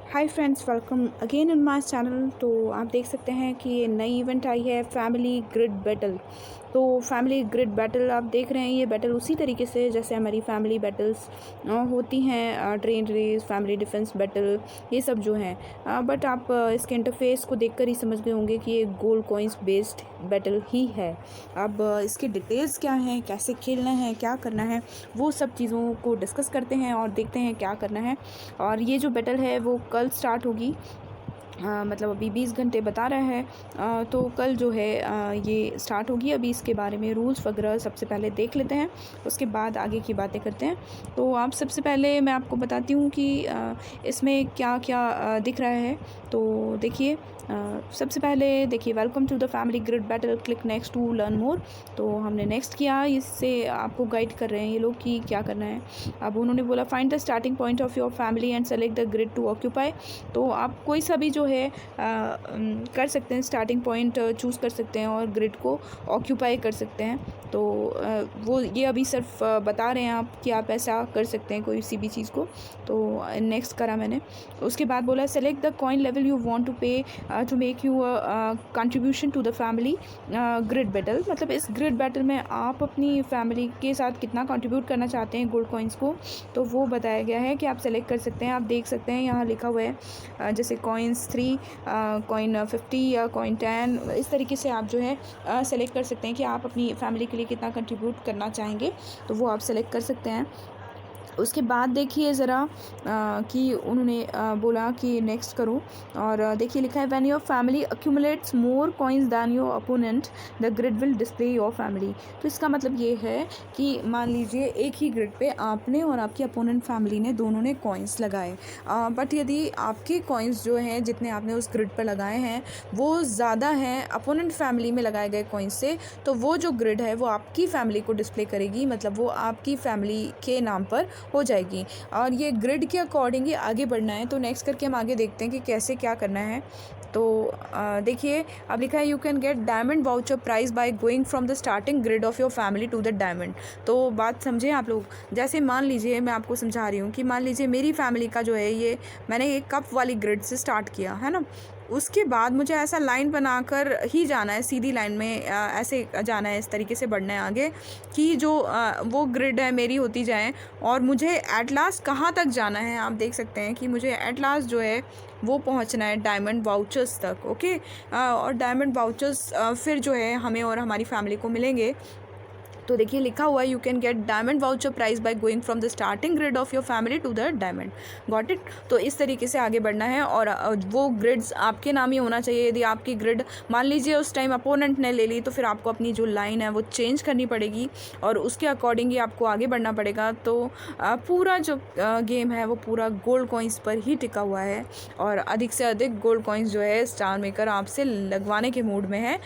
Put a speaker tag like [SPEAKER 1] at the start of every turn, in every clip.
[SPEAKER 1] Hi friends, welcome again in my channel. तो आप देख सकते हैं कि ये नई इवेंट आई है, फैमिली ग्रिड बैटल। तो फैमिली ग्रिड बैटल आप देख रहे हैं, ये बैटल उसी तरीके से जैसे हमारी फैमिली बैटल्स होती हैं, train race, family defence battle, ये सब जो हैं। बट आप इसके इंटरफेस को देखकर ही समझ गए होंगे कि ये गोल्ड कॉइन्स बेस्ड बैटल ही है। अब इसके डिटेल्स क्या हैं, कैसे खेलना है, क्या करना है, वो सब चीज़ों को डिस्कस करते हैं और देखते हैं क्या करना है। और ये जो बैटल है वो कल स्टार्ट होगी। मतलब अभी 20 घंटे बता रहा है। तो कल जो है ये स्टार्ट होगी। अभी इसके बारे में रूल्स वगैरह सबसे पहले देख लेते हैं, उसके बाद आगे की बातें करते हैं। तो आप सबसे पहले मैं आपको बताती हूँ कि इसमें क्या क्या दिख रहा है। तो देखिए, सबसे पहले देखिए, welcome to the family grid battle, click next to learn more. तो हमने नेक्स्ट किया, इससे आपको गाइड कर रहे हैं ये लोग कि क्या करना है। अब उन्होंने बोला find the starting point of your family and select the grid to occupy. तो आप कोई सा भी जो है कर सकते हैं, स्टार्टिंग पॉइंट चूज़ कर सकते हैं और ग्रिड को ऑक्यूपाई कर सकते हैं। तो वो ये अभी सिर्फ बता रहे हैं आप कि आप ऐसा कर सकते हैं कोई सी भी चीज़ को। तो नेक्स्ट करा मैंने। उसके बाद बोला select the coin level you want to pay to make you contribution to the family grid battle. मतलब इस ग्रिड बैटल में आप अपनी फैमिली के साथ कितना कंट्रीब्यूट करना चाहते हैं गोल्ड कॉइन्स को, तो वो बताया गया है कि आप सेलेक्ट कर सकते हैं। आप देख सकते हैं यहाँ लिखा हुआ है जैसे कॉइन्स 3, कॉइन 50 या कॉइन 10, इस तरीके से आप जो है सेलेक्ट कर सकते हैं कि आप अपनी फैमिली के लिए कितना कंट्रीब्यूट करना चाहेंगे, तो वो आप सेलेक्ट कर सकते हैं। उसके बाद देखिए ज़रा कि उन्होंने बोला कि नेक्स्ट करो। और देखिए लिखा है when your family accumulates more coins than your opponent the grid will display your family. तो इसका मतलब ये है कि मान लीजिए एक ही ग्रिड पे आपने और आपकी अपोनेंट फैमिली ने दोनों ने कॉइन्स लगाए, बट यदि आपके कॉइन्स जो हैं जितने आपने उस ग्रिड पर लगाए हैं वो ज़्यादा हैं अपोनेंट फैमिली में लगाए गए कॉइन्स से, तो वो जो ग्रिड है वो आपकी फैमिली को डिस्प्ले करेगी, मतलब वो आपकी फैमिली के नाम पर हो जाएगी। और ये ग्रिड के अकॉर्डिंग ही आगे बढ़ना है। तो नेक्स्ट करके हम आगे देखते हैं कि कैसे क्या करना है। तो देखिए, अब लिखा है you can get diamond voucher prize by going from the starting grid of your family to the diamond. तो बात समझे आप लोग। जैसे मान लीजिए, मैं आपको समझा रही हूँ कि मान लीजिए मेरी फैमिली का जो है ये मैंने एक कप वाली ग्रिड से स्टार्ट किया है ना, उसके बाद मुझे ऐसा लाइन बनाकर ही जाना है, सीधी लाइन में ऐसे जाना है, इस तरीके से बढ़ना है आगे कि जो वो ग्रिड है मेरी होती जाए और मुझे एट लास्ट कहाँ तक जाना है। आप देख सकते हैं कि मुझे एट लास्ट जो है वो पहुंचना है डायमंड वाउचर्स तक। ओके, और डायमंड वाउचर्स फिर जो है हमें और हमारी फैमिली को मिलेंगे। तो देखिए लिखा हुआ है you can get diamond voucher price by going from the starting grid of your family to the diamond. Got it. तो इस तरीके से आगे बढ़ना है और वो ग्रिड्स आपके नाम ही होना चाहिए। यदि आपकी ग्रिड मान लीजिए उस टाइम अपोनेंट ने ले ली, तो फिर आपको अपनी जो लाइन है वो चेंज करनी पड़ेगी और उसके अकॉर्डिंग ही आपको आगे बढ़ना पड़ेगा। तो पूरा जो गेम है वो पूरा गोल्ड कॉइन्स पर ही टिका हुआ है और अधिक से अधिक गोल्ड कॉइन्स जो है स्टार मेकर आपसे लगवाने के मूड में है।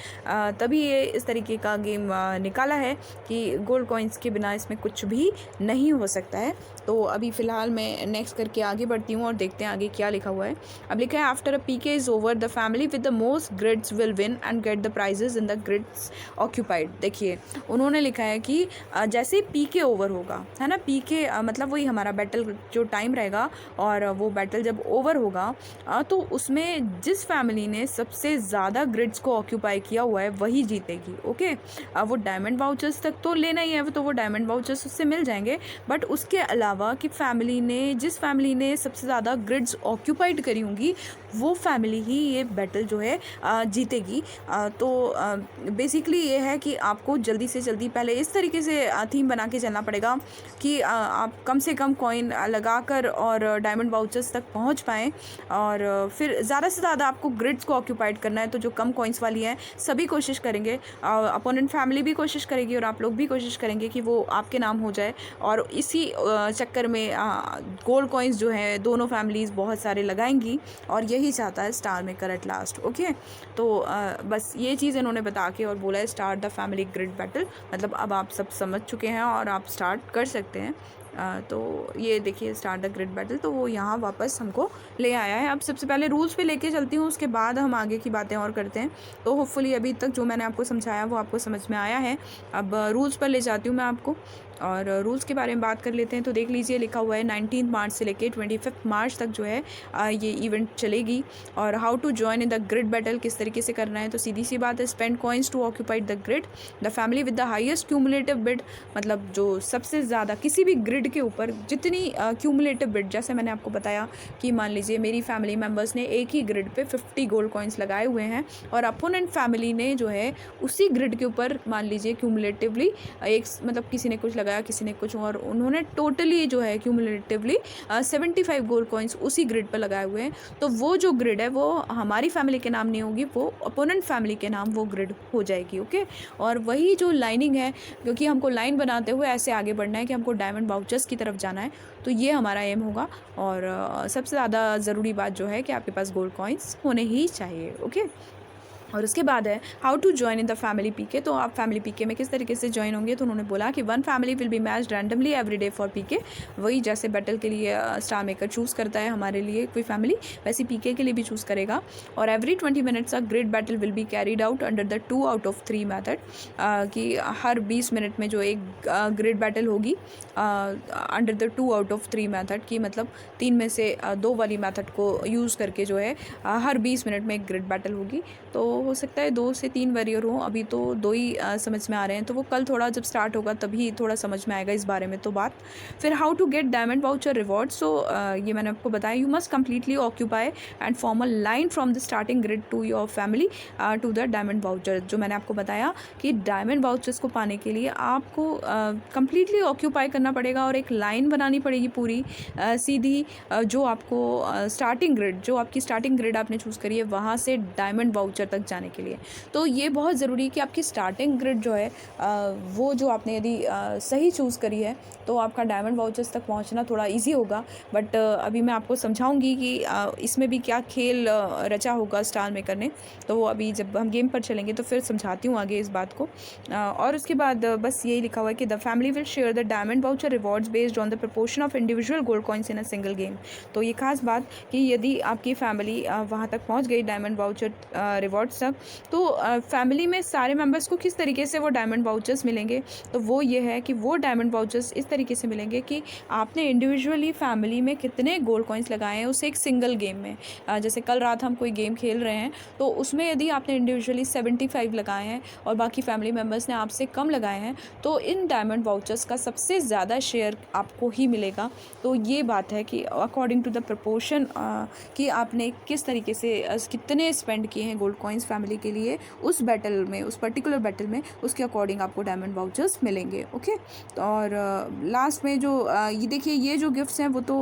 [SPEAKER 1] तभी ये इस तरीके का गेम निकाला है कि गोल्ड कॉइन्स के बिना इसमें कुछ भी नहीं हो सकता है। तो अभी फ़िलहाल मैं नेक्स्ट करके आगे बढ़ती हूँ और देखते हैं आगे क्या लिखा हुआ है। अब लिखा है after a PK is over the family with the most grids will win and get the prizes in the grids occupied. देखिए उन्होंने लिखा है कि जैसे पीके ओवर होगा, है ना, पीके मतलब वही हमारा बैटल जो टाइम रहेगा और वो बैटल जब ओवर होगा तो उसमें जिस फैमिली ने सबसे ज़्यादा ग्रिड्स को ऑक्यूपाई किया हुआ है वही जीतेगी। ओके, वो डायमंड वाउचर्स तक तो लेना ही है, तो वो डायमंड वाउचर्स उससे मिल जाएंगे, बट उसके अलावा कि जिस फैमिली ने सबसे ज़्यादा ग्रिड्स ऑक्यूपाइड करी होंगी वो फैमिली ही ये बैटल जो है जीतेगी। तो बेसिकली ये है कि आपको जल्दी से जल्दी पहले इस तरीके से थीम बना के चलना पड़ेगा कि आप कम से कम कॉइन लगाकर और डायमंड वाउचर्स तक पहुंच पाएँ और फिर ज़्यादा से ज़्यादा आपको ग्रिड्स को ऑक्यूपाइड करना है। तो जो कम कॉइन्स वाली हैं सभी कोशिश करेंगे, अपोनेंट फैमिली भी कोशिश करेगी और आप लोग भी कोशिश करेंगे कि वो आपके नाम हो जाए। और इसी चक्कर में गोल्ड कॉइन्स जो है दोनों फैमिलीज़ बहुत सारे लगाएंगी और यही चाहता है star maker at last. Okay, तो बस ये चीज़ इन्होंने बता के और बोला है start the family grid battle. मतलब अब आप सब समझ चुके हैं और आप स्टार्ट कर सकते हैं। तो ये देखिए स्टार्ट द ग्रिड बैटल, तो वो यहाँ वापस हमको ले आया है। अब सबसे पहले रूल्स पे लेके चलती हूँ, उसके बाद हम आगे की बातें और करते हैं। तो होपफुली अभी तक जो मैंने आपको समझाया वो आपको समझ में आया है। अब रूल्स पर ले जाती हूँ मैं आपको। और रूल्स के बारे में बात कर लेते हैं। तो देख लीजिए लिखा हुआ है 19 मार्च से लेके 25 मार्च तक जो है ये इवेंट चलेगी। और how to join in the grid battle, किस तरीके से करना है, तो सीधी सी बात है, spend coins to occupied the grid, the family with the highest cumulative bid, मतलब जो सबसे ज़्यादा किसी भी ग्रिड के ऊपर जितनी क्यूमुलेटिव बिड, जैसे मैंने आपको बताया कि मान लीजिए मेरी फैमिली मेम्बर्स ने एक ही ग्रिड पे 50 गोल्ड कॉइन्स लगाए हुए हैं और अपोनेंट फैमिली ने जो है उसी ग्रिड के ऊपर मान लीजिए क्यूमुलेटिवली एक, मतलब किसी ने कुछ लगाया किसी ने कुछ, और उन्होंने टोटली जो है क्यूमुलेटिवली 75 गोल्ड कॉइन्स उसी ग्रिड पर लगाए हुए हैं, तो वो जो ग्रिड है वो हमारी फैमिली के नाम नहीं होगी, वो अपोनेंट फैमिली के नाम वो ग्रिड हो जाएगी। ओके, और वही जो लाइनिंग है, क्योंकि हमको लाइन बनाते हुए ऐसे आगे बढ़ना है कि हमको डायमंड वाउचर्स की तरफ जाना है, तो ये हमारा एम होगा। और सबसे ज़्यादा ज़रूरी बात जो है कि आपके पास गोल्ड कॉइन्स होने ही चाहिए। ओके, और उसके बाद है how to join in the family PK. तो आप फैमिली पीके में किस तरीके से ज्वाइन होंगे, तो उन्होंने बोला कि one family will be matched randomly every day for PK. वही जैसे बैटल के लिए स्टार मेकर चूज़ करता है हमारे लिए कोई फैमिली, वैसे पीके के लिए भी चूज़ करेगा। और every 20 minutes a grid battle will be carried out under the 2 out of 3 method, कि हर 20 मिनट में जो एक ग्रिड बैटल होगी under the 2 out of 3 method, की मतलब 3 में से 2 वाली मैथड को यूज़ करके जो है हर 20 मिनट में एक ग्रिड बैटल होगी। तो हो सकता है 2 से 3 वॉरियर हो, अभी तो 2 ही समझ में आ रहे हैं, तो वो कल थोड़ा जब स्टार्ट होगा तभी थोड़ा समझ में आएगा इस बारे में तो बात। फिर how to get diamond voucher reward. So ये मैंने आपको बताया, you must completely occupy and form a line from the starting grid to your family to the diamond voucher. जो मैंने आपको बताया कि डायमंड वाउचर्स को पाने के लिए आपको कम्प्लीटली ऑक्यूपाई करना पड़ेगा और एक लाइन बनानी पड़ेगी पूरी सीधी, जो आपको स्टार्टिंग ग्रिड, जो आपकी स्टार्टिंग ग्रिड आपने चूज़ करी है वहाँ से डायमंड वाउचर तक जाने के लिए। तो ये बहुत ज़रूरी है कि आपकी स्टार्टिंग ग्रिड जो है वो जो आपने यदि सही चूज़ करी है तो आपका डायमंड वाउचर्स तक पहुंचना थोड़ा इजी होगा। बट अभी मैं आपको समझाऊंगी कि इसमें भी क्या खेल रचा होगा स्टार मेकर ने, तो वो अभी जब हम गेम पर चलेंगे तो फिर समझाती हूँ आगे इस बात को। और उसके बाद बस यही लिखा हुआ है कि the family will share the diamond voucher rewards based on the proportion of individual gold coins in a single game. तो ये खास बात कि यदि आपकी फैमिली वहाँ तक पहुँच गई डायमंड वाउचर रिवॉर्ड्स तक, तो फैमिली में सारे मेंबर्स को किस तरीके से वो डायमंड वाउचर्स मिलेंगे, तो वो ये है कि वो डायमंड वाउचर्स इस तरीके से मिलेंगे कि आपने इंडिविजुअली फैमिली में कितने गोल्ड कॉइन्स लगाए हैं उसे एक सिंगल गेम में। जैसे कल रात हम कोई गेम खेल रहे हैं तो उसमें यदि आपने इंडिविजुअली 75 लगाए हैं और बाकी फैमिली मेम्बर्स ने आपसे कम लगाए हैं, तो इन डायमंड वाउचर्स का सबसे ज़्यादा शेयर आपको ही मिलेगा। तो ये बात है कि अकॉर्डिंग टू द प्रपोर्शन कि आपने किस तरीके से कितने स्पेंड किए हैं गोल्ड कॉइन्स फैमिली के लिए उस बैटल में, उस पर्टिकुलर बैटल में, उसके अकॉर्डिंग आपको डायमंड वाउचर्स मिलेंगे। ओके, और लास्ट में जो ये देखिए ये जो गिफ्ट्स हैं वो तो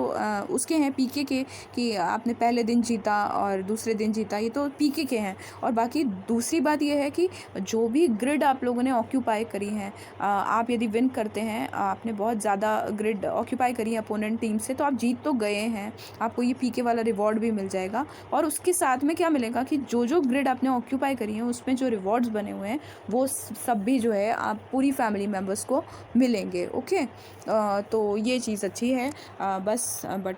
[SPEAKER 1] उसके हैं पीके के, कि आपने पहले दिन जीता और दूसरे दिन जीता, ये तो पीके के हैं। और बाकी दूसरी बात ये है कि जो भी ग्रिड आप लोगों ने ऑक्यूपाई करी हैं, आप यदि विन करते हैं, आपने बहुत ज़्यादा ग्रिड ऑक्यूपाई करी है अपोनेंट टीम से, तो आप जीत तो गए हैं, आपको ये पीके वाला रिवॉर्ड भी मिल जाएगा। और उसके साथ में क्या मिलेगा कि जो ग्रिड आपने ऑक्यूपाई करी है उसमें जो रिवॉर्ड्स बने हुए हैं वो सब भी जो है आप पूरी फैमिली मेम्बर्स को मिलेंगे। ओके, तो ये चीज़ अच्छी है। बस बट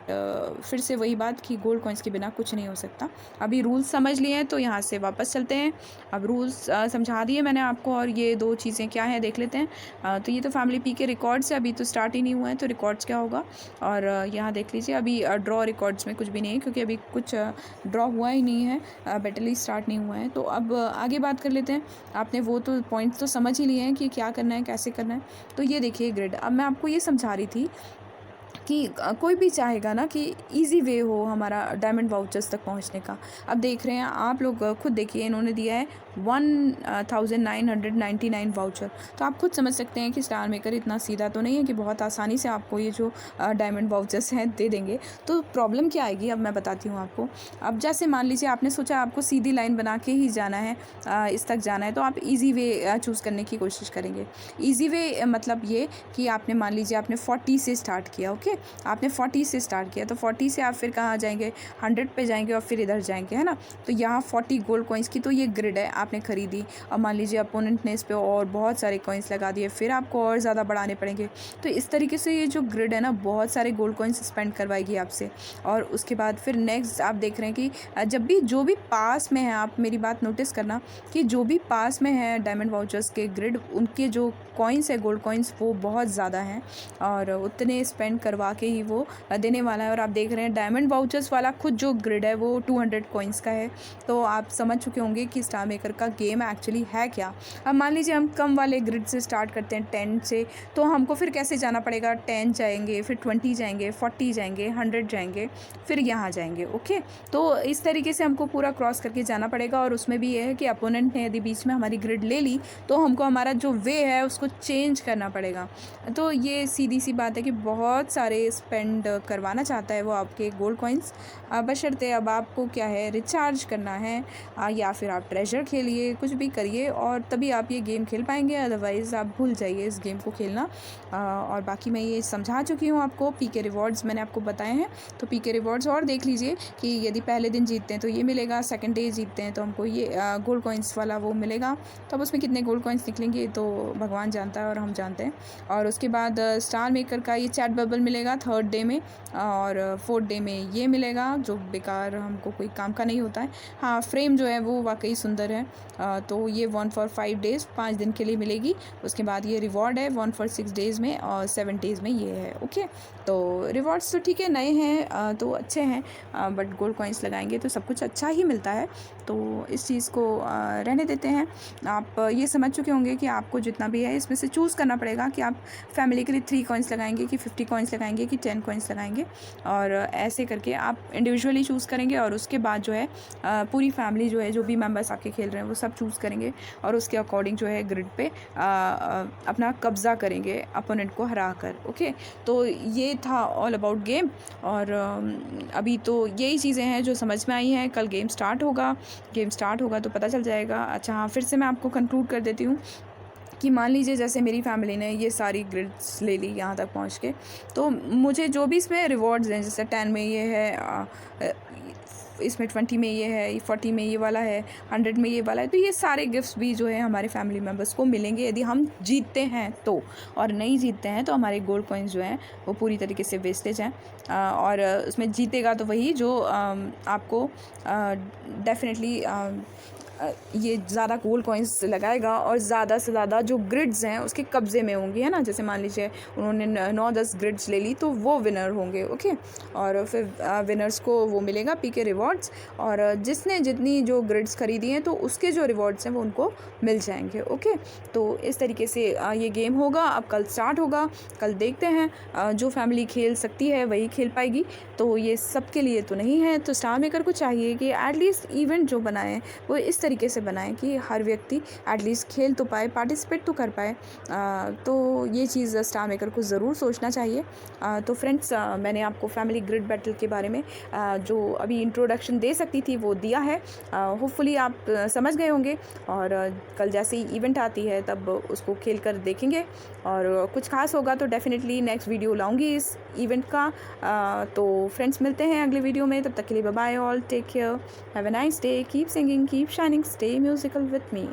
[SPEAKER 1] फिर से वही बात कि गोल्ड कॉइन्स के बिना कुछ नहीं हो सकता। अभी रूल्स समझ लिए हैं तो यहाँ से वापस चलते हैं। अब रूल्स समझा दिए मैंने आपको, और ये 2 चीज़ें क्या हैं देख लेते हैं। तो ये तो फैमिली पी के रिकॉर्ड्स है, अभी तो स्टार्ट ही नहीं हुआ है, तो रिकॉर्ड्स क्या होगा। और यहाँ देख लीजिए अभी ड्रॉ रिकॉर्ड्स में कुछ भी नहीं है, क्योंकि अभी कुछ ड्रॉ हुआ ही नहीं है, बैटल ही स्टार्ट नहीं हुआ है। तो अब आगे बात कर लेते हैं। आपने वो तो पॉइंट्स तो समझ ही लिए हैं कि क्या करना है कैसे करना है। तो ये देखिए ग्रिड, अब मैं आपको ये समझा रही थी कि कोई भी चाहेगा ना कि इजी वे हो हमारा डायमंड वाउचर्स तक पहुंचने का। अब देख रहे हैं आप लोग खुद देखिए, इन्होंने दिया है 1999 वाउचर, तो आप खुद समझ सकते हैं कि स्टार मेकर इतना सीधा तो नहीं है कि बहुत आसानी से आपको ये जो डायमंड वाउचर्स हैं दे देंगे। तो प्रॉब्लम क्या आएगी अब मैं बताती हूँ आपको। अब जैसे मान लीजिए आपने सोचा आपको सीधी लाइन बना के ही जाना है, इस तक जाना है, तो आप ईजी वे चूज़ करने की कोशिश करेंगे। ईजी वे मतलब ये कि आपने मान लीजिए आपने 40 से स्टार्ट किया। ओके, आपने 40 से स्टार्ट किया, तो 40 से आप फिर कहाँ जाएंगे, 100 पे जाएंगे और फिर इधर जाएंगे, है ना। तो यहाँ 40 गोल्ड कॉइन्स की तो ये ग्रिड है, आपने ख़रीदी, अब मान लीजिए अपोनेंट ने इस पे और बहुत सारे कॉइन्स लगा दिए, फिर आपको और ज़्यादा बढ़ाने पड़ेंगे। तो इस तरीके से ये जो ग्रिड है ना, बहुत सारे गोल्ड कॉइन्स स्पेंड करवाएगी आपसे। और उसके बाद फिर नेक्स्ट आप देख रहे हैं कि जब भी जो भी पास में है, आप मेरी बात नोटिस करना कि जो भी पास में है डायमंड वाउचर्स के ग्रिड, उनके जो कॉइन्स है गोल्ड कॉइन्स वो बहुत ज़्यादा हैं और उतने स्पेंड करवा के ही वो देने वाला है। और आप देख रहे हैं डायमंड वाउचर्स वाला खुद जो ग्रिड है वो 200 कॉइन्स का है। तो आप समझ चुके होंगे कि स्टार मेकर का गेम एक्चुअली है क्या। अब मान लीजिए हम कम वाले ग्रिड से स्टार्ट करते हैं 10 से, तो हमको फिर कैसे जाना पड़ेगा, 10 जाएंगे, फिर 20 जाएंगे, 40 जाएंगे, 100 जाएंगे, फिर यहाँ जाएंगे। ओके, तो इस तरीके से हमको पूरा क्रॉस करके जाना पड़ेगा। और उसमें भी ये है कि अपोनेंट ने यदि बीच में हमारी ग्रिड ले ली तो हमको हमारा जो वे है उसको चेंज करना पड़ेगा। तो ये सीधी सी बात है कि बहुत सारे स्पेंड करवाना चाहता है वो आपके गोल्ड कॉइन्स, बशर्ते अब आपको क्या है, रिचार्ज करना है या फिर आप ट्रेजर खेलिए, कुछ भी करिए और तभी आप ये गेम खेल पाएंगे, अदरवाइज़ आप भूल जाइए इस गेम को खेलना। और बाकी मैं ये समझा चुकी हूँ आपको, पीके रिवॉर्ड्स मैंने आपको बताए हैं। तो पीके रिवॉर्ड्स और देख लीजिए कि यदि पहले दिन जीतते हैं तो ये मिलेगा, सेकंड डे जीतते हैं तो हमको ये गोल्ड कॉइन्स वाला वो मिलेगा। तो अब उसमें कितने गोल्ड कॉइन्स निकलेंगे तो भगवान जानता है और हम जानते हैं। और उसके बाद स्टार मेकर का ये चैट बबल मिलेगा 3rd डे में, और 4th डे में ये मिलेगा जो बेकार हमको कोई काम का नहीं होता है। हाँ, फ्रेम जो है वो वाकई सुंदर है। तो ये 1 for 5 days 5 दिन के लिए मिलेगी। उसके बाद ये रिवॉर्ड है 1 for 6 days में और 7 days में ये है। ओके, तो रिवॉर्ड्स तो ठीक है, नए हैं तो अच्छे हैं, बट गोल्ड कॉइन्स लगाएंगे तो सब कुछ अच्छा ही मिलता है। तो इस चीज़ को रहने देते हैं। आप ये समझ चुके होंगे कि आपको जितना भी है इसमें से चूज़ करना पड़ेगा कि आप फैमिली के लिए 3 कॉइन्स लगाएंगे कि 50 कॉइन्स लगाएंगे कि 10 कॉइन्स लगाएंगे, और ऐसे करके आप इंडिविजुअली चूज़ करेंगे। और उसके बाद जो है पूरी फैमिली जो है, जो भी मेंबर्स आपके खेल रहे हैं वो सब चूज़ करेंगे और उसके अकॉर्डिंग जो है ग्रिड पे अपना कब्ज़ा करेंगे अपोनेंट को हरा कर। ओके, तो ये था ऑल अबाउट गेम। और अभी तो यही चीज़ें हैं जो समझ में आई हैं। कल गेम स्टार्ट होगा तो पता चल जाएगा। अच्छा हाँ, फिर से मैं आपको कंक्लूड कर देती हूँ कि मान लीजिए जैसे मेरी फैमिली ने ये सारी ग्रिड्स ले ली यहाँ तक पहुँच के, तो मुझे जो भी इसमें रिवॉर्ड्स हैं, जैसे 10 में ये है, इसमें 20 में ये है, 40 में ये वाला है, 100 में ये वाला है, तो ये सारे गिफ्ट्स भी जो है हमारे फैमिली मेम्बर्स को मिलेंगे यदि हम जीतते हैं तो। और नहीं जीतते हैं तो हमारे गोल्ड कॉइन्स जो हैं वो पूरी तरीके से वेस्टेज हैं। और उसमें जीतेगा तो वही जो आपको डेफिनेटली ये ज़्यादा गोल्ड कॉइन्स लगाएगा और ज़्यादा से ज़्यादा जो ग्रिड्स हैं उसके कब्ज़े में होंगी, है ना। जैसे मान लीजिए उन्होंने 9-10 ग्रिड्स ले ली तो वो विनर होंगे। ओके, और फिर विनर्स को वो मिलेगा पीके रिवॉर्ड्स, और जिसने जितनी जो ग्रिड्स खरीदी हैं तो उसके जो रिवॉर्ड्स हैं वो उनको मिल जाएंगे। ओके, तो इस तरीके से ये गेम होगा। अब कल स्टार्ट होगा, कल देखते हैं। जो फैमिली खेल सकती है वही खेल पाएगी, तो ये सबके लिए तो नहीं है। तो स्टार मेकर को चाहिए कि एटलीस्ट इवेंट जो बनाएं वो इस तरीके से बनाएं कि हर व्यक्ति एटलीस्ट खेल तो पाए, पार्टिसिपेट तो कर पाए। तो ये चीज़ स्टार मेकर को ज़रूर सोचना चाहिए। तो फ्रेंड्स, मैंने आपको फैमिली ग्रिड बैटल के बारे में जो अभी इंट्रोडक्शन दे सकती थी वो दिया है। होपफुली आप समझ गए होंगे, और कल जैसे ही इवेंट आती है तब उसको खेल कर देखेंगे, और कुछ खास होगा तो डेफिनेटली नेक्स्ट वीडियो लाऊंगी इस इवेंट का। तो फ्रेंड्स, मिलते हैं अगले वीडियो में, तब तक के लिए bye bye all, take care, have a nice day, keep singing, keep shining, stay musical with me.